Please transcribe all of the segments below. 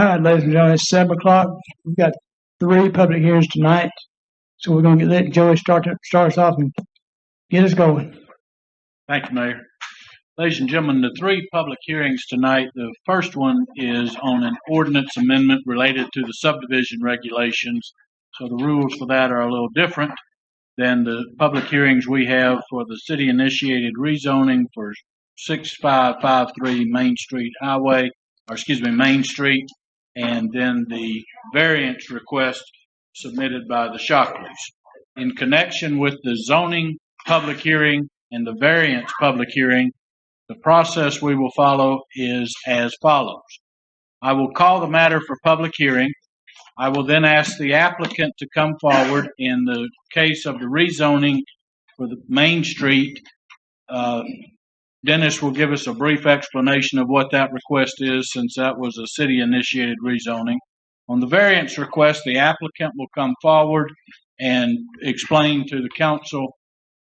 right, ladies and gentlemen, it's 7 o'clock. We've got 3 public hearings tonight. So we're going to let Joey start us off and get us going. Thank you, Mayor. Ladies and gentlemen, the 3 public hearings tonight, the first one is on an ordinance amendment related to the subdivision regulations. So the rules for that are a little different than the public hearings we have for the city-initiated rezoning for 6553 Main Street, and then the variance request submitted by the Shockleys. In connection with the zoning public hearing and the variance public hearing, the process we will follow is as follows. I will call the matter for public hearing. I will then ask the applicant to come forward. In the case of the rezoning for the Main Street, Dennis will give us a brief explanation of what that request is, since that was a city-initiated rezoning. On the variance request, the applicant will come forward and explain to the council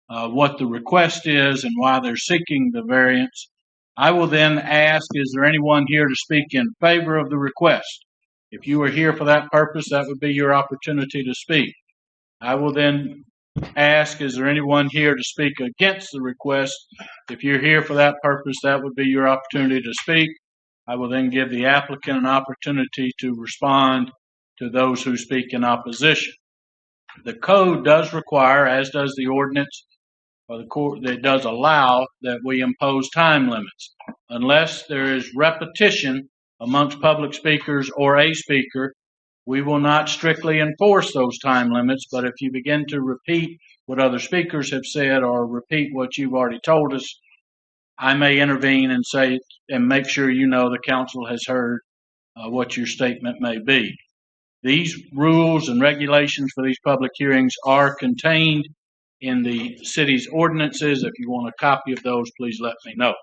what the request is and why they're seeking the variance. I will then ask, is there anyone here to speak in favor of the request? If you are here for that purpose, that would be your opportunity to speak. I will then ask, is there anyone here to speak against the request? If you're here for that purpose, that would be your opportunity to speak. I will then give the applicant an opportunity to respond to those who speak in opposition. The code does require, as does the ordinance, or the court, that does allow that we impose time limits. Unless there is repetition amongst public speakers or a speaker, we will not strictly enforce those time limits. But if you begin to repeat what other speakers have said or repeat what you've already told us, I may intervene and say, and make sure you know the council has heard what your statement may be. These rules and regulations for these public hearings are contained in the city's ordinances. If you want a copy of those, please let me know.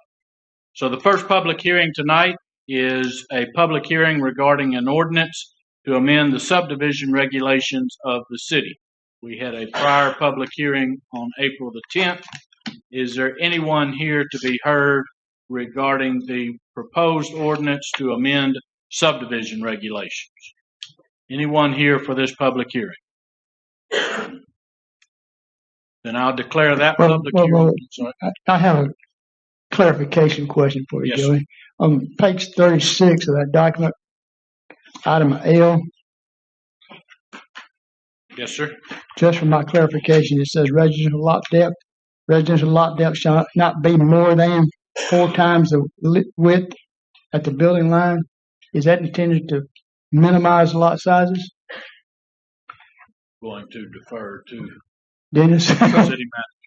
So the first public hearing tonight is a public hearing regarding an ordinance to amend the subdivision regulations of the city. We had a prior public hearing on April the 10th. Is there anyone here to be heard regarding the proposed ordinance to amend subdivision regulations? Anyone here for this public hearing? Then I'll declare that public hearing. I have a clarification question for you, Yes, Joey. On page 36 of that document, item L. Yes, sir. Just for my clarification, it says residential lot depth. Residential lot depth shall not be more than 4 times the width at the building line. Is that intended to minimize lot sizes? Going to defer to Dennis? city manager.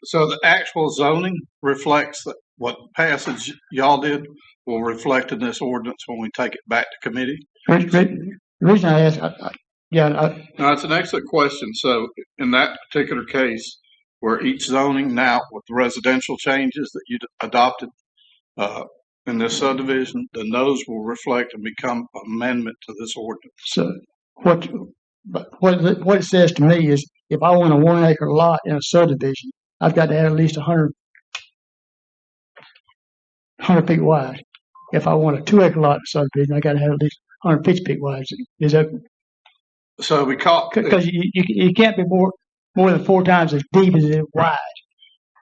So the actual zoning reflects that what passage y'all did will reflect in this ordinance when we take it back to committee? The reason I asked, No, it's an excellent question. So in that particular case, where each zoning now with the residential changes that you adopted in this subdivision, then those will reflect and become amendment to this ordinance. so what it says to me is, if I want a 1 acre lot in a subdivision, I've got to have at least 100 feet wide. If I want a 2 acre lot in a subdivision, I got to have at least 150 feet wide. Is that So we call because you can't be more than 4 times as deep as it is wide?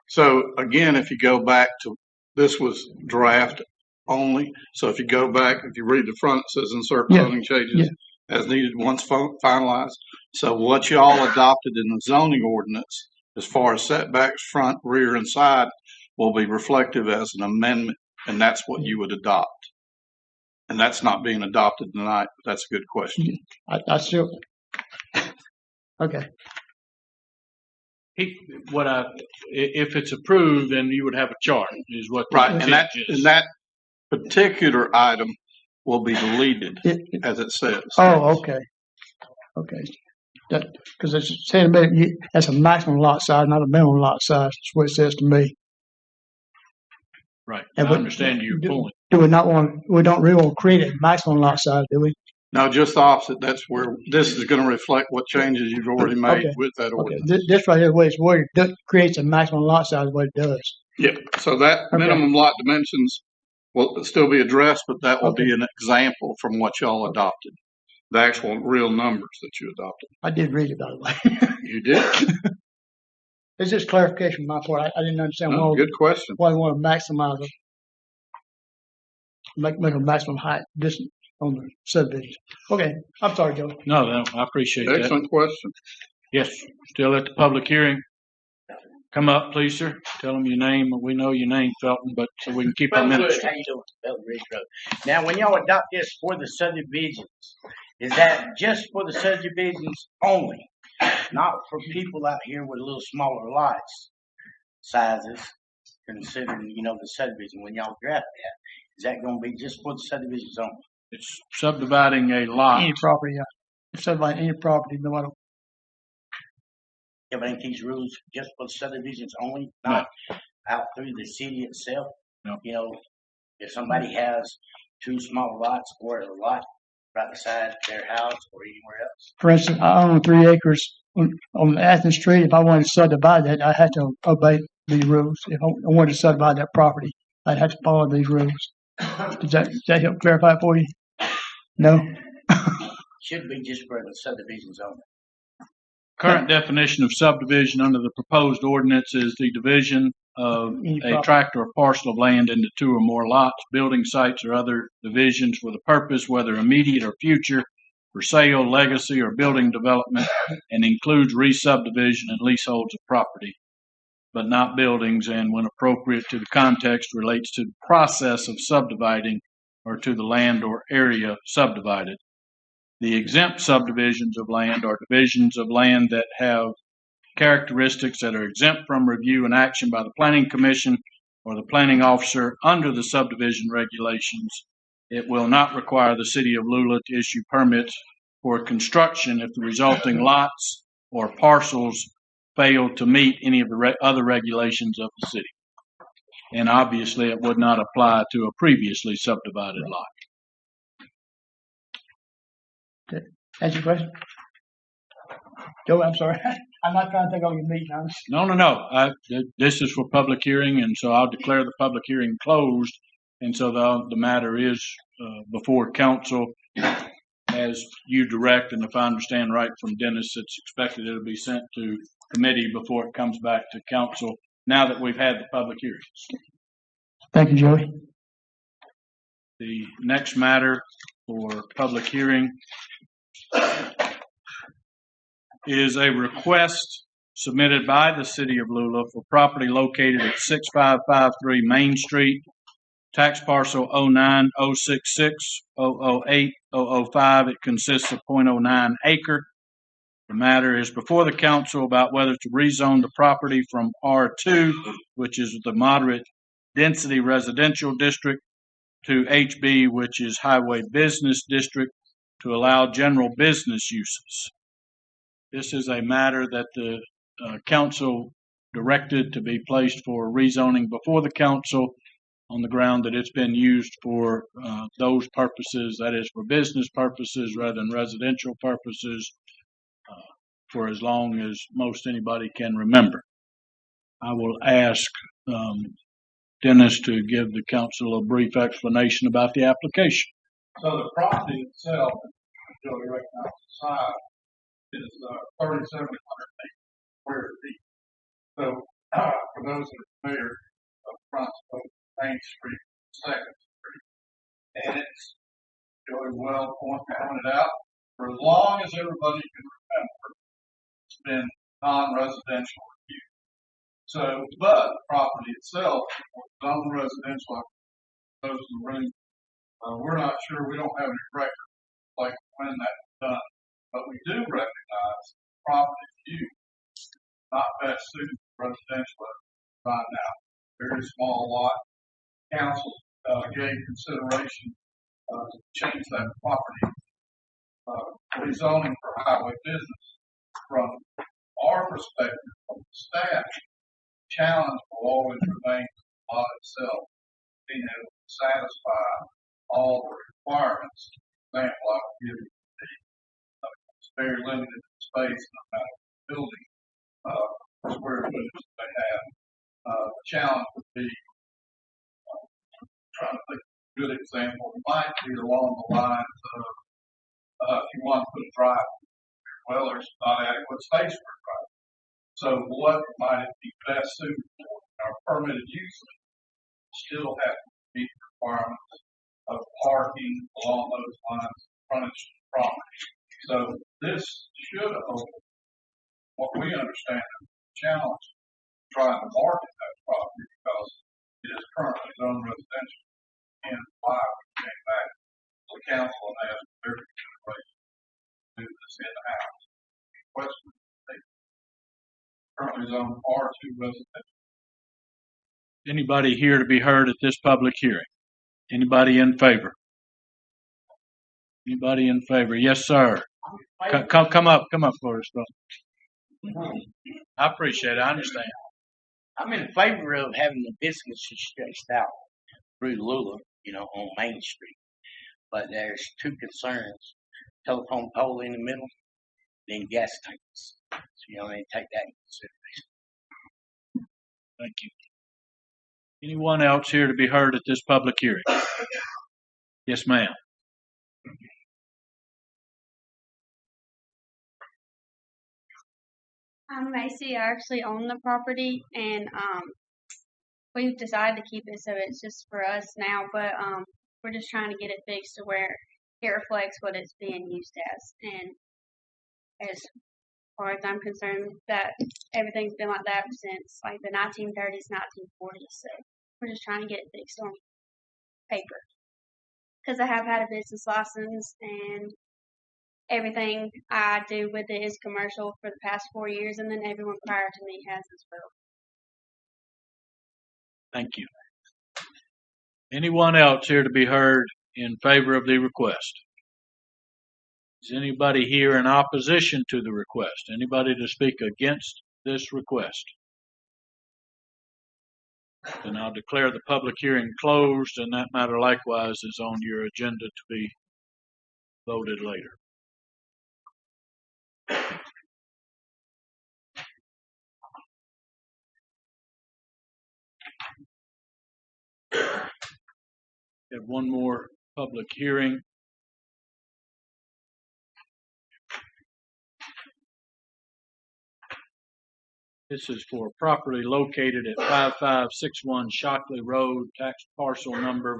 So again, if you go back to, this was draft only. So if you go back, if you read the front, it says insert zoning changes as needed once finalized. So what y'all adopted in the zoning ordinance, as far as setbacks, front, rear, and side, will be reflective as an amendment, and that's what you would adopt. And that's not being adopted tonight. But that's a good question. I still okay. If it's approved, then you would have a chart, is what the Right, intent is. and that particular item will be deleted, as it says. Oh, okay. That because it's saying that's a maximum lot size, not a minimum lot size. That's what it says to me. Right. And I understand your point. Do we not want? We don't really want to create a maximum lot size, do we? No, just the opposite. That's where this is going to reflect what changes you've already made with that Okay. ordinance. This right here, the way it's worded, creates a maximum lot size. What it does. Yep. So that minimum lot dimensions Well, it'll still be addressed, but that will Okay. be an example from what y'all adopted. The actual real numbers that you adopted. I did read it, by the way. You did? It's just clarification on my part. I didn't understand No, good question. why we want to maximize it, make a maximum height distance on the subdivision. Okay, I'm sorry, Joe. No, I appreciate that. Excellent question. Yes, still at the public hearing. Come up, please, sir. Tell them your name. We know your name, Felton, but so we can keep our minutes. How you doing? Felton Ridge Road. Now, when y'all adopt this for the subdivisions, is that just for the subdivisions only? Not for people out here with a little smaller lots sizes, considering, the subdivision, when y'all draft that? Is that gonna be just for the subdivisions only? It's subdividing a lot. Any property, yeah. It's subdividing any property, no matter. Yeah, but ain't these rules just for subdivisions only, No. not out through the city itself? No. If somebody has two small lots or a lot right beside their house or anywhere else. For instance, I own 3 acres on Athens Street. If I wanted to subdivide that, I had to obey these rules. If I wanted to subdivide that property, I'd have to follow these rules. Does that help clarify it for you? No? Should be just for the subdivisions only. Current definition of subdivision under the proposed ordinance is the division of a tract or parcel of land into 2 or more lots, building sites, or other divisions for the purpose, whether immediate or future, for sale, legacy, or building development, and includes re-subdivision and leaseholds of property, but not buildings, and when appropriate to the context, relates to the process of subdividing or to the land or area subdivided. The exempt subdivisions of land are divisions of land that have characteristics that are exempt from review and action by the Planning Commission or the planning officer under the subdivision regulations. It will not require the city of Lula to issue permits for construction if the resulting lots or parcels fail to meet any of the other regulations of the city. And obviously, it would not apply to a previously subdivided lot. That's your question? Joe, I'm sorry. I'm not trying to take all your meat, honest. No. This is for public hearing, and so I'll declare the public hearing closed. And so the matter is before council as you direct. And if I understand right from Dennis, it's expected it'll be sent to committee before it comes back to council now that we've had the public hearings. Thank you, Joey. The next matter for public hearing is a request submitted by the city of Lula for property located at 6553 Main Street, tax parcel 09066008005. It consists of 0.09 acre. The matter is before the council about whether to rezone the property from R2, which is the moderate density residential district, to HB, which is highway business district, to allow general business uses. This is a matter that the council directed to be placed for rezoning before the council on the ground that it's been used for those purposes, that is for business purposes rather than residential purposes, for as long as most anybody can remember. I will ask Dennis to give the council a brief explanation about the application. So the property itself, Joey recognizes the size, is 3,700 square feet. So for those that are familiar, up front of Main Street, 2nd Street, and it's Joey well pointed out, for as long as everybody can remember, it's been non-residential use. So, but the property itself, non-residential, those in the room, we're not sure, we don't have any record like when that was done, but we do recognize property use not best suited for residential right now. Very small lot. Council gave consideration to change that property rezoning for highway business. From our perspective, from the staff, the challenge will always remain the lot itself, being able to satisfy all the requirements. For example, I would give you it's very limited space in the amount of building square footage they have. The challenge would be trying to think good example might be along the lines of, if you want to put a drive, well, there's not adequate space for a drive. So what might it be best suited for? Our permitted use still have to meet the requirements of parking along those lines, frontage to the property. So this should open what we understand is the challenge trying to market that property because it is currently zoned residential. And why we came back to the council and asked their consideration to do this in the house. Question: currently zoned R2 residential. Anybody here to be heard at this public hearing? Anybody in favor? Anybody in favor? Yes, sir. Come up for us, bro. I appreciate it. I understand. I'm in favor of having the businesses stretched out through Lula, on Main Street. But there's two concerns: telephone pole in the middle, then gas tanks. So they take that into consideration. Thank you. Anyone else here to be heard at this public hearing? Yes, ma'am. I'm Macy. I actually own the property, and we've decided to keep it, so it's just for us now. But we're just trying to get it fixed to where it reflects what it's being used as. And as far as I'm concerned, that everything's been like that since like the 1930s, 1940s. So we're just trying to get it fixed on paper. Because I have had a business license, and everything I do with it is commercial for the past 4 years, and then everyone prior to me has as well. Thank you. Anyone else here to be heard in favor of the request? Is anybody here in opposition to the request? Anybody to speak against this request? Then I'll declare the public hearing closed, and that matter likewise is on your agenda to be voted later. We have one more public hearing. This is for property located at 5561 Shockley Road, tax parcel number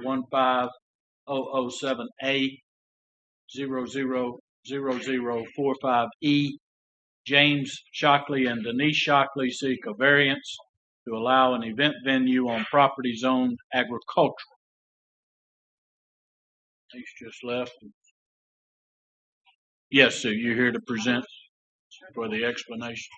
15007A000045E. James Shockley and Denise Shockley seek a variance to allow an event venue on property zoned agricultural. He's just left. Yes, sir, you're here to present for the explanation.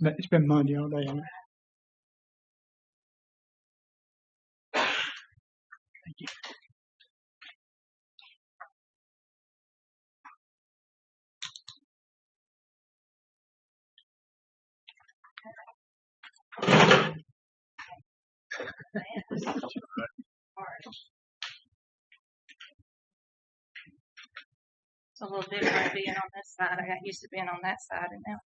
It's been Monday all day. Hasn't it? Thank you. It's a little different being on this side. I got used to being on that side, and now.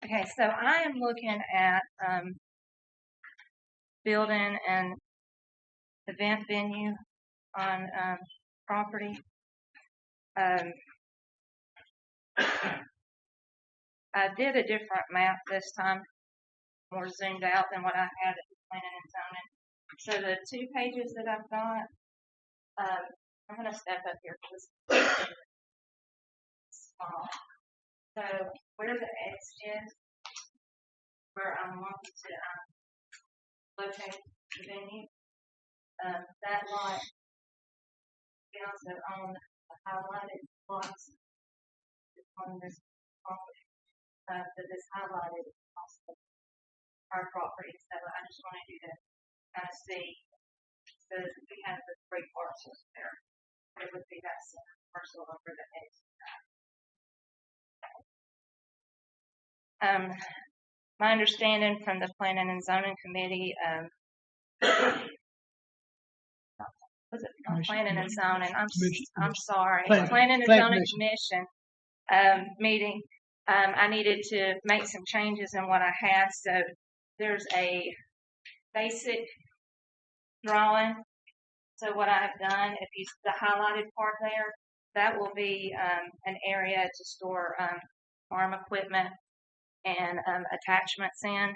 Okay, so I am looking at building an event venue on property. I did a different map this time, more zoomed out than what I had at the planning and zoning. So the 2 pages that I've got, I'm going to step up here because it's small. So where the X is, where I'm wanting to locate the venue, that lot, we also own the highlighted lots on this property, that is highlighted across our property. So I just wanted you to kind of see. So we have the three parcels there. It would be that center parcel over the edge. My understanding from the Planning and Zoning Committee, was it not Planning and Zoning? I'm sorry, Planning and Zoning Commission meeting. I needed to make some changes in what I had. So there's a basic drawing. So what I've done, if you the highlighted part there, that will be an area to store farm equipment and attachments in.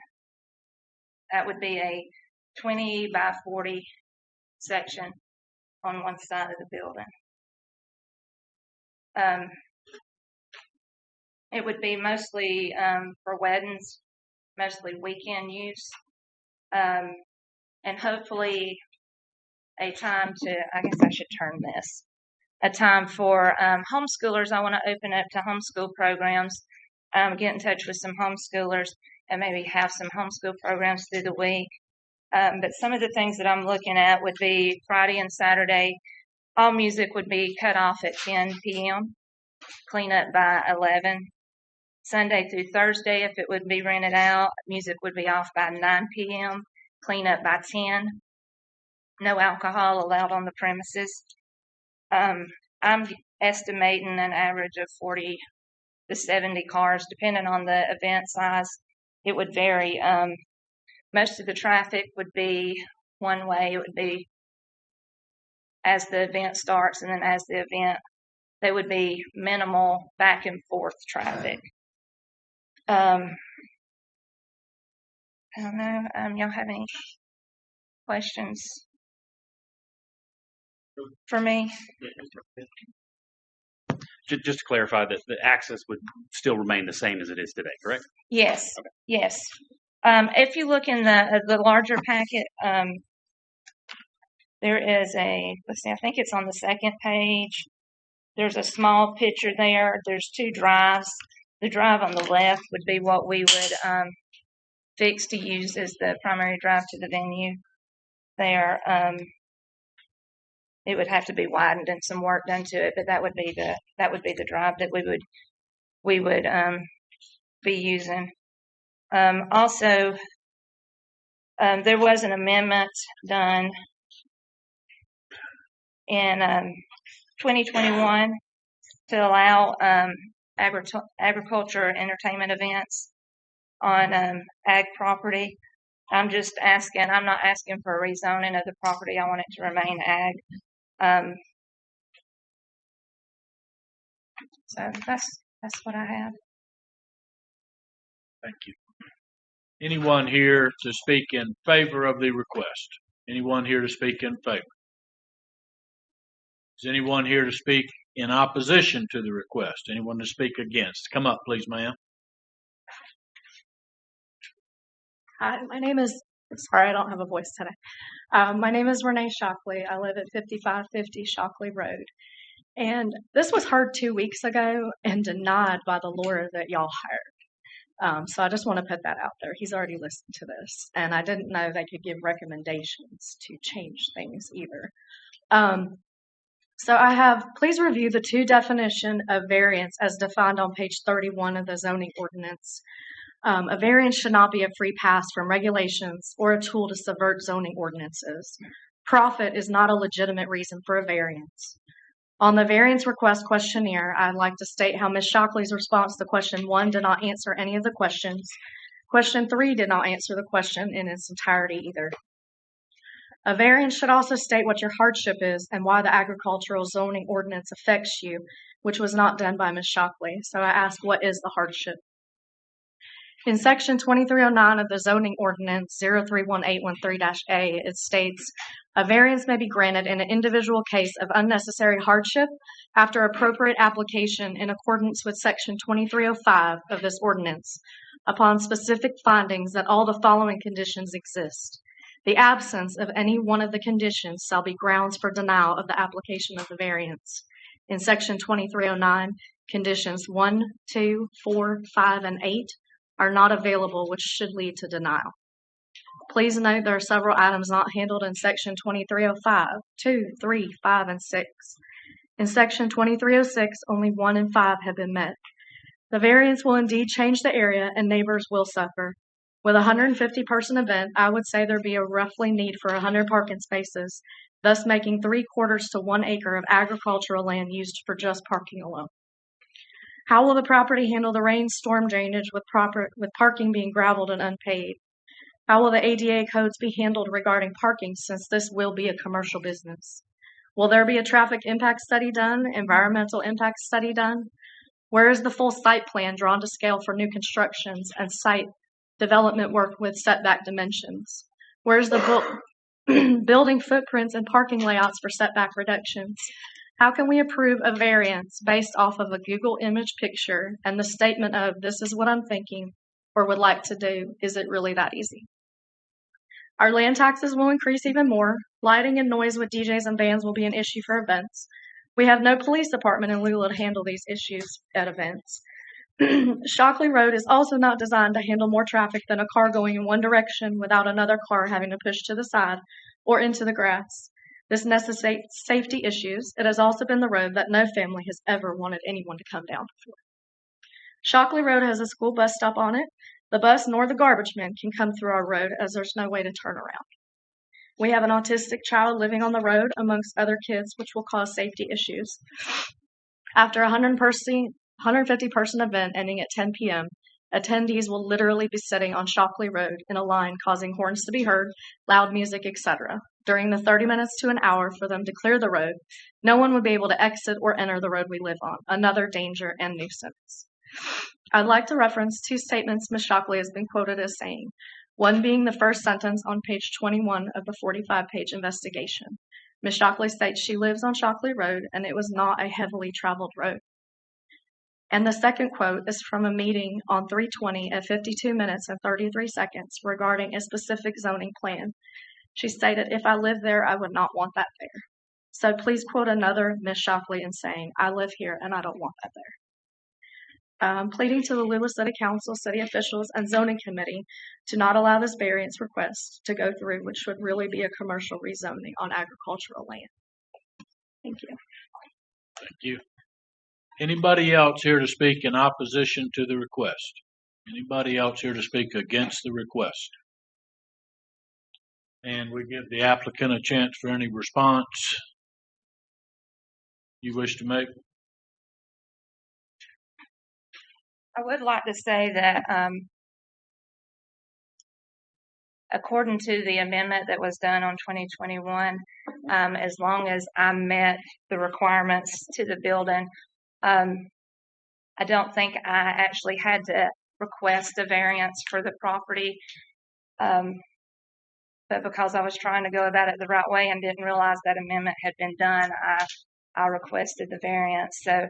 That would be a 20 by 40 section on one side of the building. It would be mostly for weddings, mostly weekend use, and hopefully a time to, I guess I should turn this, a time for homeschoolers. I want to open up to homeschool programs, get in touch with some homeschoolers and maybe have some homeschool programs through the week. But some of the things that I'm looking at would be Friday and Saturday. All music would be cut off at 10 p.m., cleanup by 11. Sunday through Thursday, if it would be rented out, music would be off by 9 p.m., cleanup by 10. No alcohol allowed on the premises. I'm estimating an average of 40 to 70 cars, depending on the event size. It would vary. Most of the traffic would be one way. It would be as the event starts, and then as the event, there would be minimal back and forth traffic. I don't know. Y'all have any questions for me? Just to clarify that the access would still remain the same as it is today, correct? Yes. Okay. Yes. If you look in the larger packet, there is let's see, I think it's on the second page. There's a small picture there. There's two drives. The drive on the left would be what we would fix to use as the primary drive to the venue there. It would have to be widened and some work done to it, but that would be the drive that we would be using. Also, there was an amendment done in 2021 to allow agriculture entertainment events on ag property. I'm just asking. I'm not asking for a rezoning of the property. I want it to remain ag. So that's what I have. Thank you. Anyone here to speak in favor of the request? Anyone here to speak in favor? Is anyone here to speak in opposition to the request? Anyone to speak against? Come up, please, ma'am. Hi, my name is, sorry, I don't have a voice today. My name is Renee Shockley. I live at 5550 Shockley Road. And this was heard 2 weeks ago and denied by the lawyer that y'all hired. So I just want to put that out there. He's already listened to this. And I didn't know they could give recommendations to change things either. So I have, please review the two definition of variance as defined on page 31 of the zoning ordinance. A variance should not be a free pass from regulations or a tool to subvert zoning ordinances. Profit is not a legitimate reason for a variance. On the variance request questionnaire, I'd like to state how Ms. Shockley's response to question 1 did not answer any of the questions. Question 3 did not answer the question in its entirety either. A variance should also state what your hardship is and why the agricultural zoning ordinance affects you, which was not done by Ms. Shockley. So I ask, what is the hardship? In section 2309 of the zoning ordinance 031813-A, it states, a variance may be granted in an individual case of unnecessary hardship after appropriate application in accordance with section 2305 of this ordinance, upon specific findings that all the following conditions exist. The absence of any one of the conditions shall be grounds for denial of the application of the variance. in Section 2309, conditions 1, 2, 4, 5, and 8 are not available, which should lead to denial. Please note there are several items not handled in Section 2305, 2, 3, 5, and 6. In Section 2306, only 1 and 5 have been met. The variance will indeed change the area and neighbors will suffer. With a 150-person event, I would say there'd be a roughly need for 100 parking spaces, thus making 3/4 to 1 acre of agricultural land used for just parking alone. How will the property handle the rain storm drainage with parking being gravelled and unpaved? How will the ADA codes be handled regarding parking since this will be a commercial business? Will there be a traffic impact study done, environmental impact study done? Where is the full site plan drawn to scale for new constructions and site development work with setback dimensions? Where's the building footprints and parking layouts for setback reductions? How can we approve a variance based off of a Google image picture and the statement of this is what I'm thinking or would like to do? Is it really that easy? Our land taxes will increase even more. Lighting and noise with DJs and bands will be an issue for events. We have no police department in Lula to handle these issues at events. Shockley Road is also not designed to handle more traffic than a car going in one direction without another car having to push to the side or into the grass. This necessitates safety issues. It has also been the road that no family has ever wanted anyone to come down before. Shockley Road has a school bus stop on it. The bus nor the garbage men can come through our road as there's no way to turn around. We have an autistic child living on the road amongst other kids, which will cause safety issues. After a 150-person event ending at 10 p.m., attendees will literally be sitting on Shockley Road in a line, causing horns to be heard, loud music, etc. During the 30 minutes to an hour for them to clear the road, no one would be able to exit or enter the road we live on, another danger and nuisance. I'd like to reference two statements Ms. Shockley has been quoted as saying, one being the first sentence on page 21 of the 45-page investigation. Ms. Shockley states she lives on Shockley Road and it was not a heavily traveled road. And the second quote is from a meeting on 3/20 at 52 minutes and 33 seconds regarding a specific zoning plan. She stated, if I lived there, I would not want that there. So please quote another Ms. Shockley in saying, I live here and I don't want that there. Pleading to the Lula City Council, city officials, and zoning committee to not allow this variance request to go through, which would really be a commercial rezoning on agricultural land. Thank you. Thank you. Anybody else here to speak in opposition to the request? Anybody else here to speak against the request? And we give the applicant a chance for any response you wish to make. I would like to say that according to the amendment that was done on 2021, as long as I met the requirements to the building, I don't think I actually had to request a variance for the property. But because I was trying to go about it the right way and didn't realize that amendment had been done, I requested the variance. So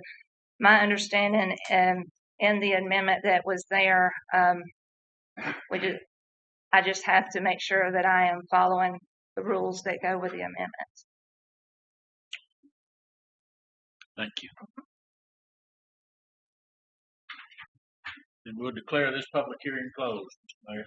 my understanding in the amendment that was there, I just have to make sure that I am following the rules that go with the amendment. Thank you. Then we'll declare this public hearing closed, Mr. Mayor.